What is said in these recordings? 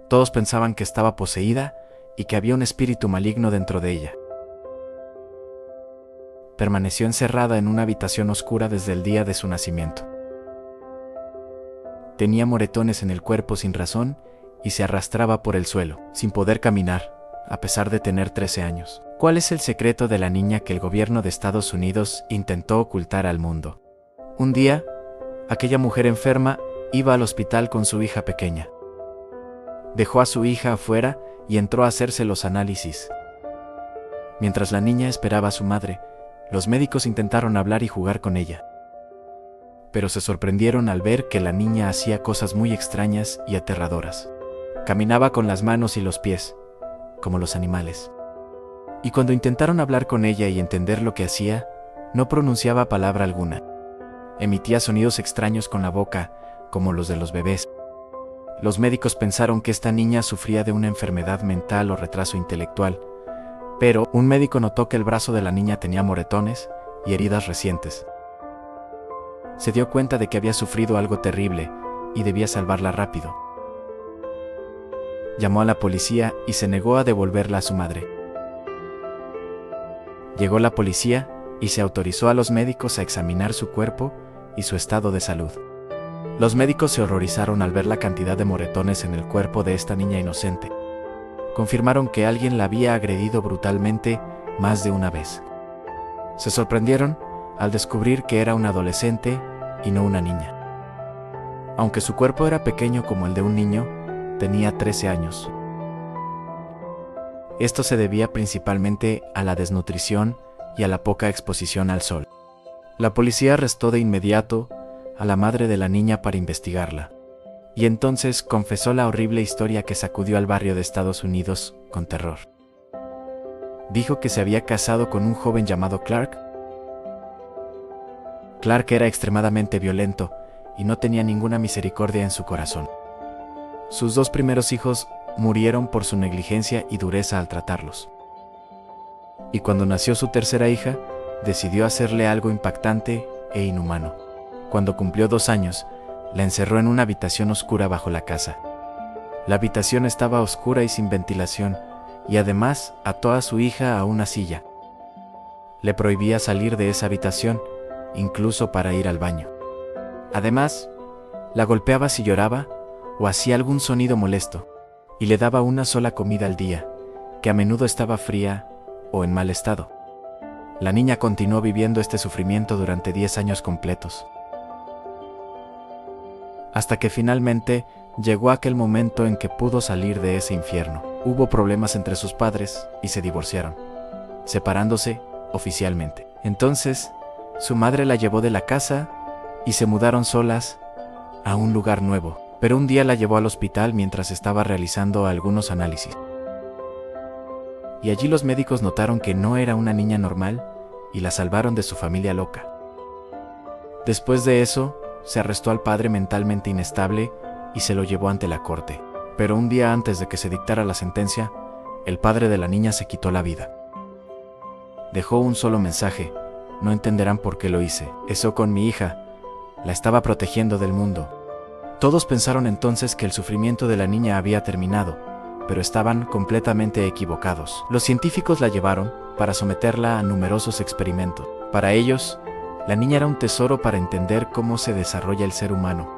Todos pensaban que estaba poseída y que había un espíritu maligno dentro de ella. Permaneció encerrada en una habitación oscura desde el día de su nacimiento. Tenía moretones en el cuerpo sin razón y se arrastraba por el suelo, sin poder caminar, a pesar de tener 13 años. ¿Cuál es el secreto de la niña que el gobierno de Estados Unidos intentó ocultar al mundo? Un día, aquella mujer enferma iba al hospital con su hija pequeña. Dejó a su hija afuera y entró a hacerse los análisis. Mientras la niña esperaba a su madre, los médicos intentaron hablar y jugar con ella. Pero se sorprendieron al ver que la niña hacía cosas muy extrañas y aterradoras. Caminaba con las manos y los pies, como los animales. Y cuando intentaron hablar con ella y entender lo que hacía, no pronunciaba palabra alguna. Emitía sonidos extraños con la boca, como los de los bebés. Los médicos pensaron que esta niña sufría de una enfermedad mental o retraso intelectual, pero un médico notó que el brazo de la niña tenía moretones y heridas recientes. Se dio cuenta de que había sufrido algo terrible y debía salvarla rápido. Llamó a la policía y se negó a devolverla a su madre. Llegó la policía y se autorizó a los médicos a examinar su cuerpo y su estado de salud. Los médicos se horrorizaron al ver la cantidad de moretones en el cuerpo de esta niña inocente. Confirmaron que alguien la había agredido brutalmente más de una vez. Se sorprendieron al descubrir que era una adolescente y no una niña. Aunque su cuerpo era pequeño como el de un niño, tenía 13 años. Esto se debía principalmente a la desnutrición y a la poca exposición al sol. La policía arrestó de inmediato a la madre de la niña para investigarla. Y entonces confesó la horrible historia que sacudió al barrio de Estados Unidos con terror. Dijo que se había casado con un joven llamado Clark. Clark era extremadamente violento y no tenía ninguna misericordia en su corazón. Sus 2 primeros hijos murieron por su negligencia y dureza al tratarlos. Y cuando nació su tercera hija, decidió hacerle algo impactante e inhumano. Cuando cumplió 2 años, la encerró en una habitación oscura bajo la casa. La habitación estaba oscura y sin ventilación, y además ató a su hija a una silla. Le prohibía salir de esa habitación, incluso para ir al baño. Además, la golpeaba si lloraba o hacía algún sonido molesto, y le daba una sola comida al día, que a menudo estaba fría o en mal estado. La niña continuó viviendo este sufrimiento durante 10 años completos. Hasta que finalmente llegó aquel momento en que pudo salir de ese infierno. Hubo problemas entre sus padres y se divorciaron, separándose oficialmente. Entonces, su madre la llevó de la casa y se mudaron solas a un lugar nuevo. Pero un día la llevó al hospital mientras estaba realizando algunos análisis. Y allí los médicos notaron que no era una niña normal y la salvaron de su familia loca. Después de eso, se arrestó al padre mentalmente inestable y se lo llevó ante la corte. Pero un día antes de que se dictara la sentencia, el padre de la niña se quitó la vida. Dejó un solo mensaje: no entenderán por qué lo hice. Eso con mi hija, la estaba protegiendo del mundo. Todos pensaron entonces que el sufrimiento de la niña había terminado, pero estaban completamente equivocados. Los científicos la llevaron para someterla a numerosos experimentos. Para ellos, la niña era un tesoro para entender cómo se desarrolla el ser humano.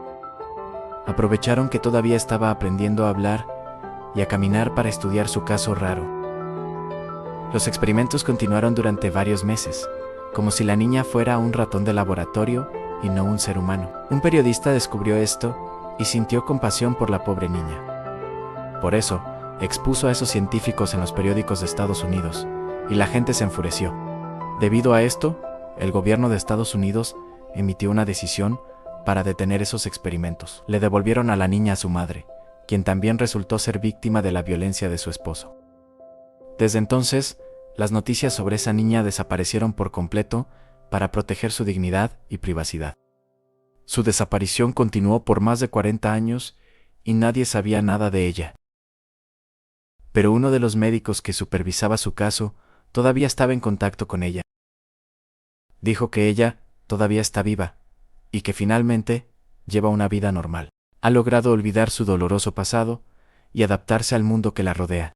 Aprovecharon que todavía estaba aprendiendo a hablar y a caminar para estudiar su caso raro. Los experimentos continuaron durante varios meses, como si la niña fuera un ratón de laboratorio y no un ser humano. Un periodista descubrió esto y sintió compasión por la pobre niña. Por eso, expuso a esos científicos en los periódicos de Estados Unidos, y la gente se enfureció. Debido a esto, el gobierno de Estados Unidos emitió una decisión para detener esos experimentos. Le devolvieron a la niña a su madre, quien también resultó ser víctima de la violencia de su esposo. Desde entonces, las noticias sobre esa niña desaparecieron por completo para proteger su dignidad y privacidad. Su desaparición continuó por más de 40 años y nadie sabía nada de ella. Pero uno de los médicos que supervisaba su caso todavía estaba en contacto con ella. Dijo que ella todavía está viva y que finalmente lleva una vida normal. Ha logrado olvidar su doloroso pasado y adaptarse al mundo que la rodea.